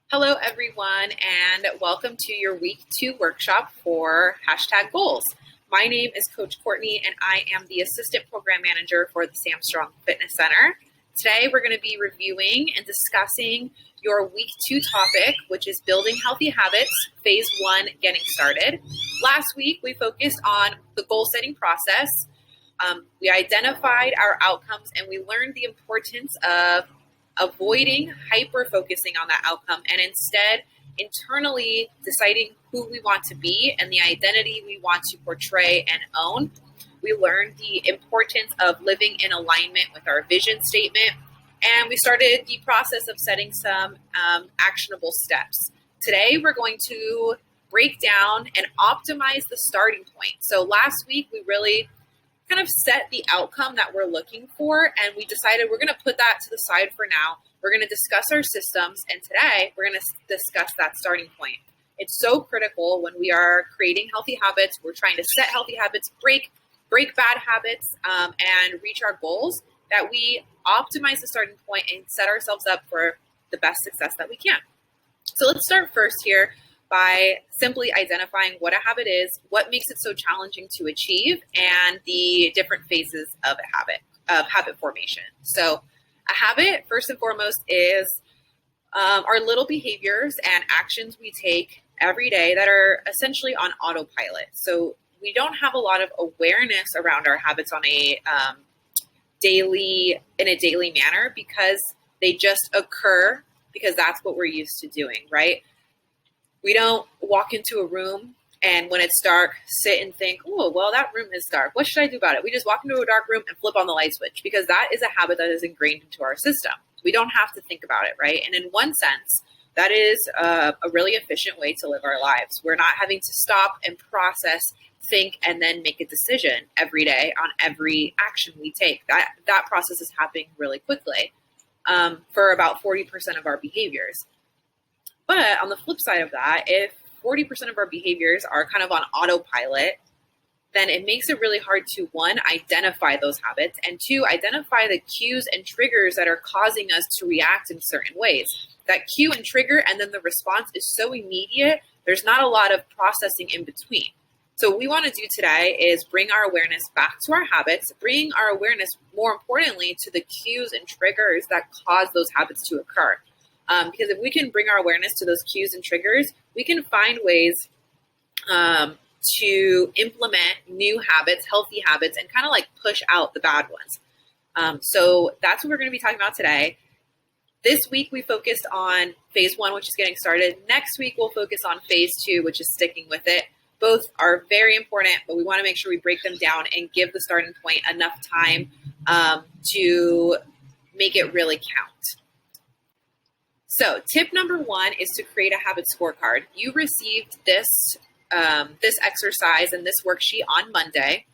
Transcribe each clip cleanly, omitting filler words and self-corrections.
Hello, everyone, and welcome to your week 2 workshop for #goals. My name is Coach Courtney, and I am the Assistant Program Manager for the Sam Strong Fitness Center. Today, we're going to be reviewing and discussing your week 2 topic, which is building healthy habits, phase 1, getting started. Last week, we focused on the goal setting process. We identified our outcomes, and we learned the importance of avoiding hyper-focusing on that outcome and instead internally deciding who we want to be and the identity we want to portray and own. We learned the importance of living in alignment with our vision statement, and we started the process of setting some actionable steps. Today, we're going to break down and optimize the starting point. So last week, we really kind of set the outcome that we're looking for, and we decided we're going to put that to the side for now. We're going to discuss our systems, and today we're going to discuss that starting point. It's so critical when we are creating healthy habits. We're trying to set healthy habits, break bad habits, and reach our goals, that we optimize the starting point and set ourselves up for the best success that we can. So let's start first here by simply identifying what a habit is, what makes it so challenging to achieve, and the different phases of habit formation. So a habit, first and foremost, is our little behaviors and actions we take every day that are essentially on autopilot. So we don't have a lot of awareness around our habits on a daily manner because they just occur because that's what we're used to doing, right? We don't walk into a room and when it's dark, sit and think, oh, well, that room is dark. What should I do about it? We just walk into a dark room and flip on the light switch because that is a habit that is ingrained into our system. We don't have to think about it, right? And in one sense, that is a really efficient way to live our lives. We're not having to stop and process, think, and then make a decision every day on every action we take. That process is happening really quickly for about 40% of our behaviors. But on the flip side of that, if 40% of our behaviors are kind of on autopilot, then it makes it really hard to, one, identify those habits, and two, identify the cues and triggers that are causing us to react in certain ways. That cue and trigger and then the response is so immediate, there's not a lot of processing in between. So what we want to do today is bring our awareness back to our habits, bring our awareness, more importantly, to the cues and triggers that cause those habits to occur. Because if we can bring our awareness to those cues and triggers, we can find ways to implement new habits, healthy habits, and kind of like push out the bad ones. So that's what we're going to be talking about today. This week, we focused on phase 1, which is getting started. Next week, we'll focus on phase 2, which is sticking with it. Both are very important, but we want to make sure we break them down and give the starting point enough time to make it really count. So tip number 1 is to create a habit scorecard. You received this exercise and this worksheet on Monday.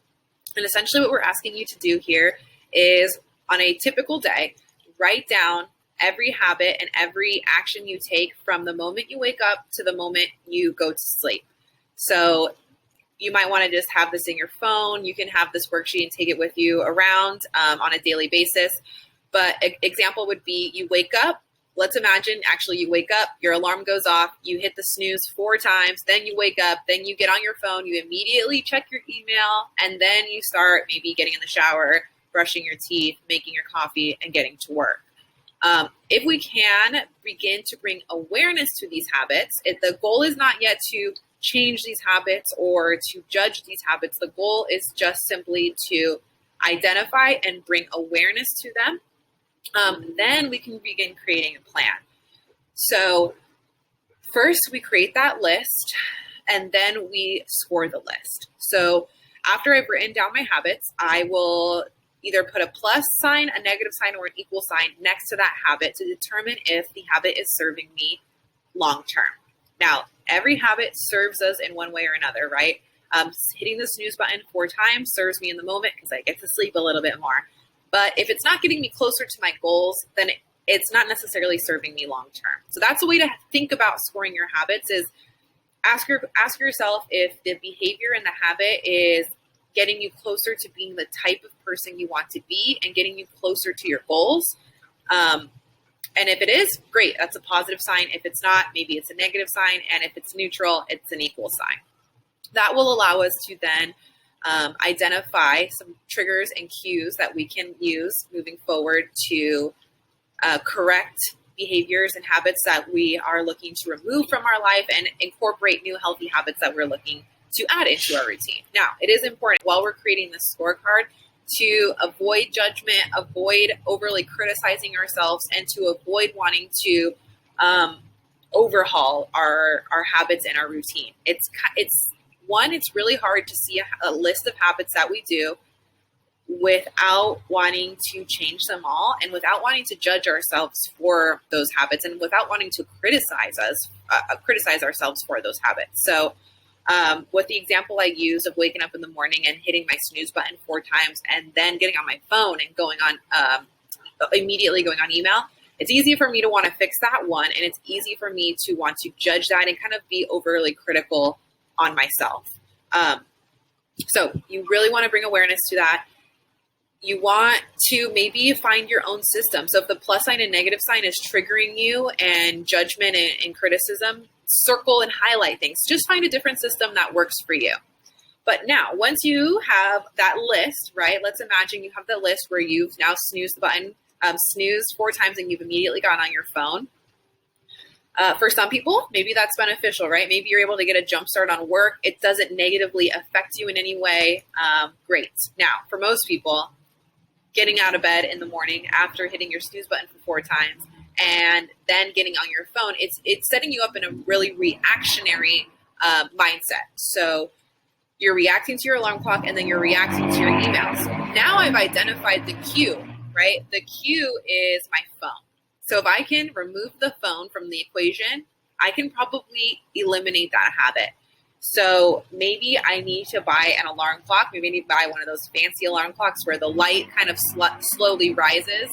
And essentially what we're asking you to do here is on a typical day, write down every habit and every action you take from the moment you wake up to the moment you go to sleep. So you might want to just have this in your phone. You can have this worksheet and take it with you around on a daily basis. But an example would be you wake up. Let's imagine actually you wake up, your alarm goes off, you hit the snooze 4 times, then you wake up, then you get on your phone, you immediately check your email, and then you start maybe getting in the shower, brushing your teeth, making your coffee, and getting to work. If we can begin to bring awareness to these habits, the goal is not yet to change these habits or to judge these habits. The goal is just simply to identify and bring awareness to them. Then we can begin creating a plan. So first we create that list and then we score the list. So after I've written down my habits, I will either put a plus sign, a negative sign, or an equal sign next to that habit to determine if the habit is serving me long term. Now, every habit serves us in one way or another, right? Hitting the snooze button 4 times serves me in the moment because I get to sleep a little bit more. But if it's not getting me closer to my goals, then it's not necessarily serving me long term. So that's a way to think about scoring your habits is ask yourself if the behavior and the habit is getting you closer to being the type of person you want to be and getting you closer to your goals. And if it is, great, that's a positive sign. If it's not, maybe it's a negative sign. And if it's neutral, it's an equal sign. That will allow us to then identify some triggers and cues that we can use moving forward to correct behaviors and habits that we are looking to remove from our life and incorporate new healthy habits that we're looking to add into our routine. Now, it is important while we're creating this scorecard to avoid judgment, avoid overly criticizing ourselves, and to avoid wanting to overhaul our habits and our routine. It's really hard to see a list of habits that we do without wanting to change them all and without wanting to judge ourselves for those habits and without wanting to criticize ourselves for those habits. So with the example I used of waking up in the morning and hitting my snooze button 4 times and then getting on my phone and immediately going on email, it's easy for me to want to fix that one, and it's easy for me to want to judge that and kind of be overly critical on myself. So you really want to bring awareness to that. You want to maybe find your own system. So if the plus sign and negative sign is triggering you and judgment and criticism, circle and highlight things. Just find a different system that works for you. But now, once you have that list, right, let's imagine you have the list where you've now snoozed the button, snoozed 4 times and you've immediately gone on your phone. For some people, maybe that's beneficial, right? Maybe you're able to get a jump start on work. It doesn't negatively affect you in any way. Great. Now, for most people, getting out of bed in the morning after hitting your snooze button for 4 times and then getting on your phone, it's setting you up in a really reactionary mindset. So you're reacting to your alarm clock and then you're reacting to your emails. Now I've identified the cue, right? The cue is my phone. So if I can remove the phone from the equation, I can probably eliminate that habit. So maybe I need to buy an alarm clock. Maybe I need to buy one of those fancy alarm clocks where the light kind of slowly rises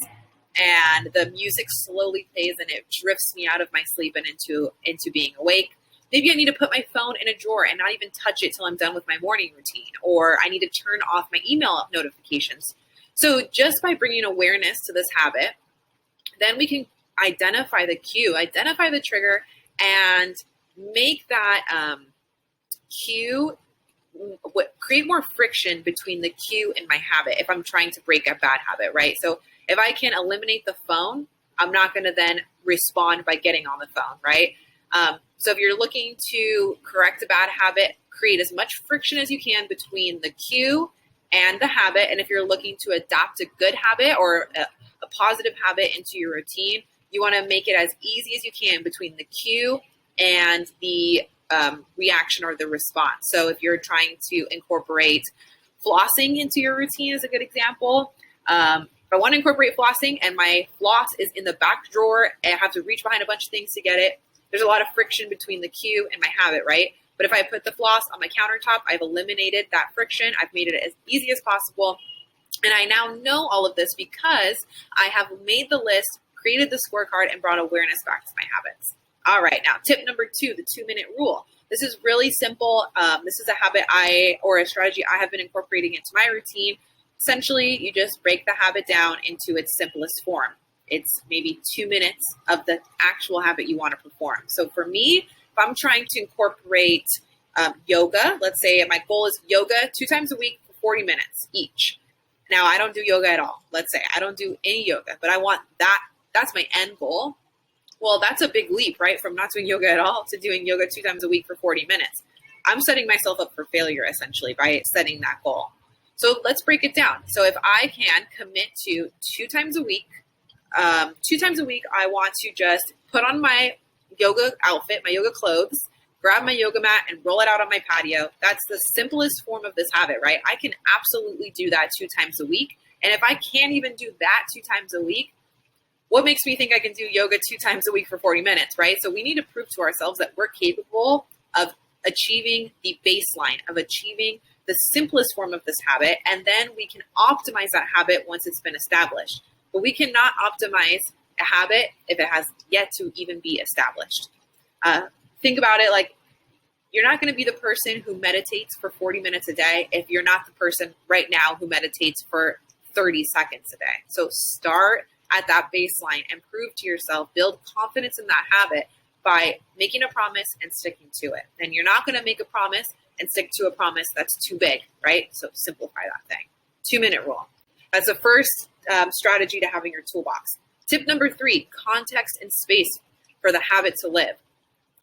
and the music slowly plays and it drifts me out of my sleep and into being awake. Maybe I need to put my phone in a drawer and not even touch it till I'm done with my morning routine. Or I need to turn off my email notifications. So just by bringing awareness to this habit, then we can identify the cue, identify the trigger, and make that cue, create more friction between the cue and my habit if I'm trying to break a bad habit, right? So if I can eliminate the phone, I'm not going to then respond by getting on the phone, right? So if you're looking to correct a bad habit, create as much friction as you can between the cue and the habit. And if you're looking to adopt a good habit or a positive habit into your routine, you want to make it as easy as you can between the cue and the reaction or the response. So if you're trying to incorporate flossing into your routine as a good example, if I want to incorporate flossing and my floss is in the back drawer and I have to reach behind a bunch of things to get it, there's a lot of friction between the cue and my habit, right? But if I put the floss on my countertop, I've eliminated that friction. I've made it as easy as possible. And I now know all of this because I have made the list, created the scorecard, and brought awareness back to my habits. All right, now tip number 2, the 2-minute rule. This is really simple. This is a habit or a strategy I have been incorporating into my routine. Essentially, you just break the habit down into its simplest form. It's maybe 2 minutes of the actual habit you want to perform. So for me, if I'm trying to incorporate yoga, let's say my goal is yoga 2 times a week for 40 minutes each. Now, I don't do yoga at all. Let's say I don't do any yoga, but I want that. That's my end goal. Well, that's a big leap, right? From not doing yoga at all to doing yoga 2 times a week for 40 minutes. I'm setting myself up for failure, essentially, by setting that goal. So let's break it down. So if I can commit to 2 times a week, I want to just put on my yoga outfit, my yoga clothes, grab my yoga mat and roll it out on my patio. That's the simplest form of this habit, right? I can absolutely do that 2 times a week. And if I can't even do that 2 times a week, what makes me think I can do yoga 2 times a week for 40 minutes, right? So we need to prove to ourselves that we're capable of achieving the baseline, of achieving the simplest form of this habit. And then we can optimize that habit once it's been established. But we cannot optimize a habit if it has yet to even be established. Think about it like you're not going to be the person who meditates for 40 minutes a day if you're not the person right now who meditates for 30 seconds a day. So start at that baseline and prove to yourself, build confidence in that habit by making a promise and sticking to it. And you're not going to make a promise and stick to a promise that's too big, right? So simplify that thing. 2-minute rule. That's the first strategy to have in your toolbox. Tip number 3, context and space for the habit to live.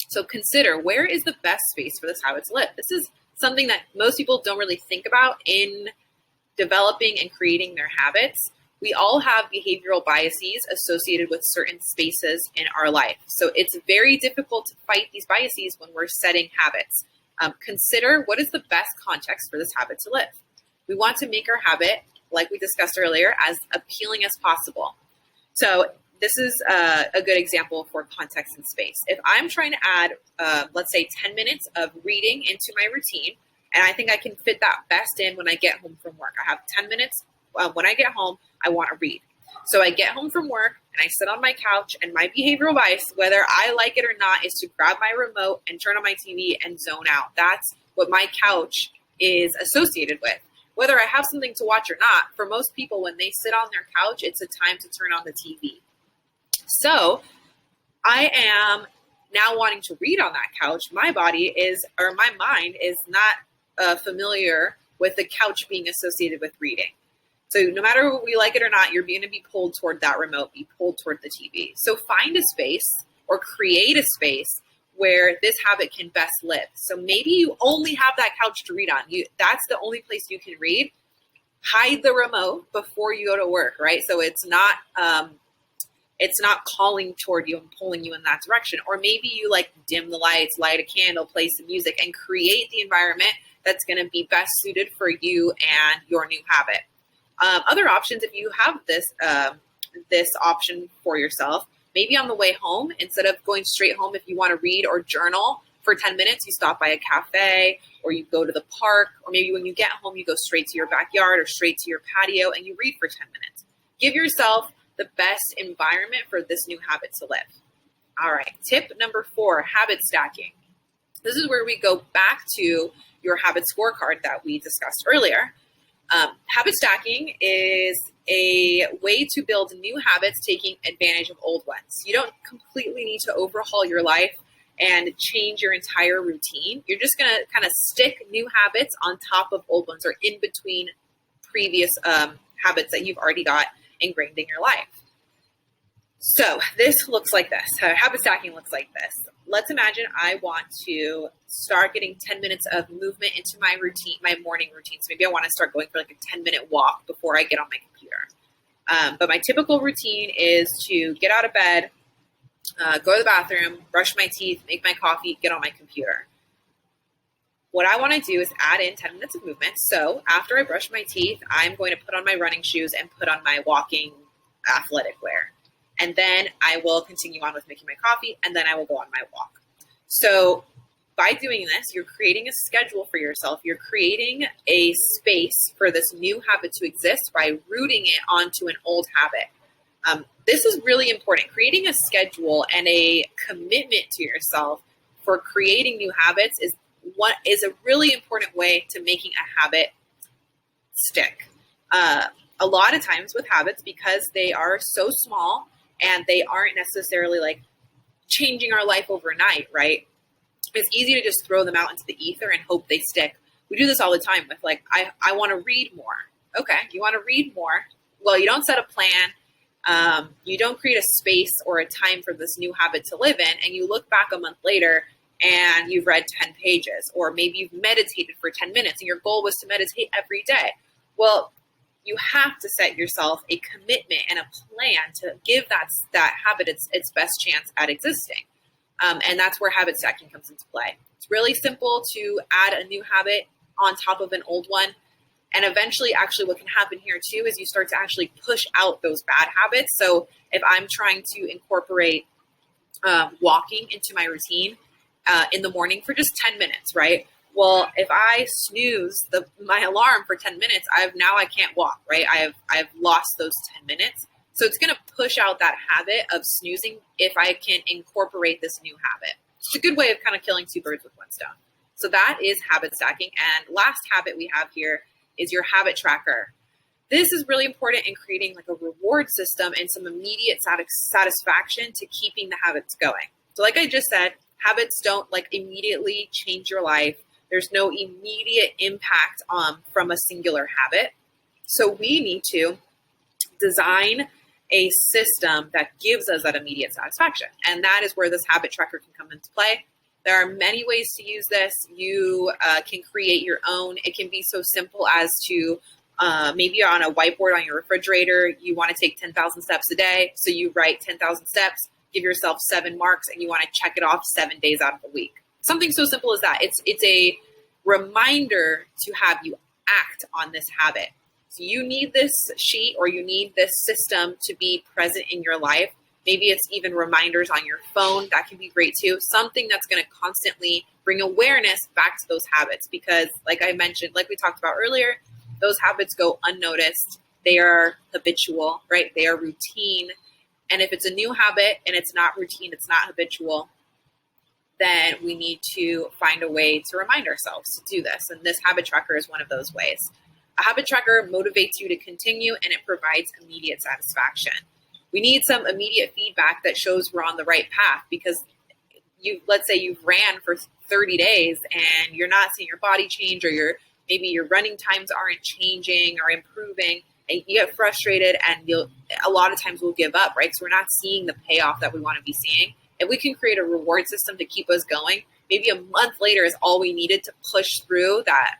So consider, where is the best space for this habit to live? This is something that most people don't really think about in developing and creating their habits. We all have behavioral biases associated with certain spaces in our life. So it's very difficult to fight these biases when we're setting habits. Consider, what is the best context for this habit to live? We want to make our habit, like we discussed earlier, as appealing as possible. So this is a good example for context and space. If I'm trying to add, let's say 10 minutes of reading into my routine, and I think I can fit that best in when I get home from work. I have 10 minutes. When I get home, I want to read. So I get home from work and I sit on my couch, and my behavioral bias, whether I like it or not, is to grab my remote and turn on my TV and zone out. That's what my couch is associated with. Whether I have something to watch or not, for most people, when they sit on their couch, it's a time to turn on the TV. So I am now wanting to read on that couch. My mind is not familiar with the couch being associated with reading. So no matter what we like it or not, you're going to be pulled toward that remote, be pulled toward the TV. So find a space or create a space where this habit can best live. So maybe you only have that couch to read on. That's the only place you can read. Hide the remote before you go to work, right? So it's not calling toward you and pulling you in that direction. Or maybe you dim the lights, light a candle, play some music, and create the environment that's going to be best suited for you and your new habit. Other options, if you have this option for yourself, maybe on the way home, instead of going straight home, if you want to read or journal for 10 minutes, you stop by a cafe or you go to the park, or maybe when you get home, you go straight to your backyard or straight to your patio and you read for 10 minutes. Give yourself the best environment for this new habit to live. All right, tip number 4, habit stacking. This is where we go back to your habit scorecard that we discussed earlier. Habit stacking is a way to build new habits taking advantage of old ones. You don't completely need to overhaul your life and change your entire routine. You're just going to kind of stick new habits on top of old ones or in between previous habits that you've already got ingrained in your life. So this looks like this. Habit stacking looks like this. Let's imagine I want to start getting 10 minutes of movement into my routine, my morning routine. So maybe I want to start going for a 10-minute walk before I get on my computer. But my typical routine is to get out of bed, go to the bathroom, brush my teeth, make my coffee, get on my computer. What I want to do is add in 10 minutes of movement. So after I brush my teeth, I'm going to put on my running shoes and put on my walking athletic wear. And then I will continue on with making my coffee, and then I will go on my walk. So by doing this, you're creating a schedule for yourself. You're creating a space for this new habit to exist by rooting it onto an old habit. This is really important. Creating a schedule and a commitment to yourself for creating new habits is a really important way to making a habit stick. A lot of times with habits, because they are so small and they aren't necessarily changing our life overnight, right? It's easy to just throw them out into the ether and hope they stick. We do this all the time with I want to read more. Okay, you want to read more. Well, you don't set a plan. You don't create a space or a time for this new habit to live in, and you look back a month later and you've read 10 pages, or maybe you've meditated for 10 minutes and your goal was to meditate every day. Well, you have to set yourself a commitment and a plan to give that habit its best chance at existing. And that's where habit stacking comes into play. It's really simple to add a new habit on top of an old one. And eventually, actually, what can happen here too is you start to actually push out those bad habits. So if I'm trying to incorporate walking into my routine in the morning for just 10 minutes, right? Well, if I snooze my alarm for 10 minutes, I can't walk, right? I've lost those 10 minutes. So it's going to push out that habit of snoozing if I can incorporate this new habit. It's a good way of kind of killing two birds with one stone. So that is habit stacking. And last habit we have here is your habit tracker. This is really important in creating like a reward system and some immediate satisfaction to keeping the habits going. So like I just said, habits don't like immediately change your life. There's no immediate impact from a singular habit. So we need to design a system that gives us that immediate satisfaction. And that is where this habit tracker can come into play. There are many ways to use this. You can create your own. It can be so simple as to maybe on a whiteboard on your refrigerator, you want to take 10,000 steps a day. So you write 10,000 steps, give yourself 7 marks, and you want to check it off 7 days out of the week. Something so simple as that. It's a reminder to have you act on this habit. So you need this sheet or you need this system to be present in your life. Maybe it's even reminders on your phone. That can be great too. Something that's going to constantly bring awareness back to those habits because like I mentioned, like we talked about earlier, those habits go unnoticed. They are habitual, right? They are routine. And if it's a new habit and it's not routine, it's not habitual, then we need to find a way to remind ourselves to do this. And this habit tracker is one of those ways. A habit tracker motivates you to continue and it provides immediate satisfaction. We need some immediate feedback that shows we're on the right path because let's say you've ran for 30 days and you're not seeing your body change or maybe your running times aren't changing or improving and you get frustrated and a lot of times we'll give up, right? So we're not seeing the payoff that we want to be seeing. If we can create a reward system to keep us going, maybe a month later is all we needed to push through that,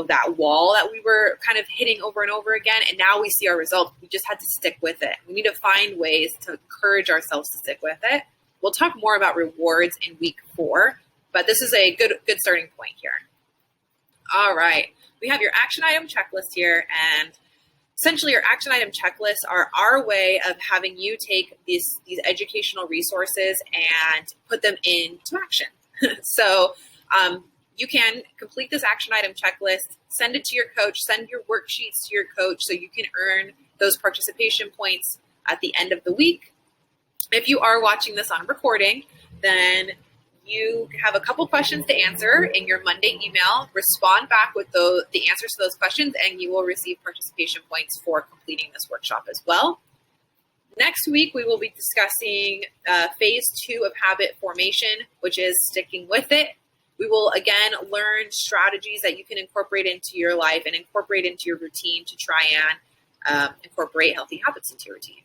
that wall that we were kind of hitting over and over again. And now we see our results. We just had to stick with it. We need to find ways to encourage ourselves to stick with it. We'll talk more about rewards in week 4, but this is a good starting point here. All right. We have your action item checklist here. And essentially your action item checklists are our way of having you take these educational resources and put them into action. So, you can complete this action item checklist, send it to your coach, send your worksheets to your coach so you can earn those participation points at the end of the week. If you are watching this on recording, then you have a couple questions to answer in your Monday email. Respond back with the answers to those questions, and you will receive participation points for completing this workshop as well. Next week, we will be discussing phase 2 of habit formation, which is sticking with it. We will, again, learn strategies that you can incorporate into your life and incorporate into your routine to try and incorporate healthy habits into your routine.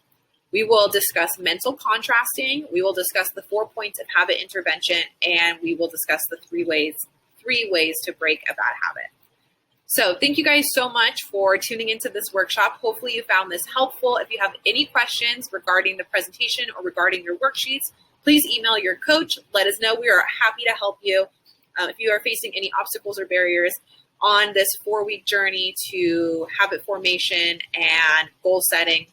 We will discuss mental contrasting. We will discuss the 4 points of habit intervention, and we will discuss the three ways to break a bad habit. So thank you guys so much for tuning into this workshop. Hopefully you found this helpful. If you have any questions regarding the presentation or regarding your worksheets, please email your coach. Let us know. We are happy to help you. If you are facing any obstacles or barriers on this 4-week journey to habit formation and goal setting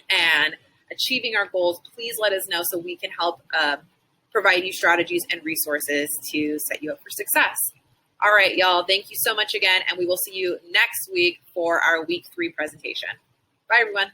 and achieving our goals, please let us know so we can help provide you strategies and resources to set you up for success. All right, y'all. Thank you so much again, and we will see you next week for our week 3 presentation. Bye, everyone.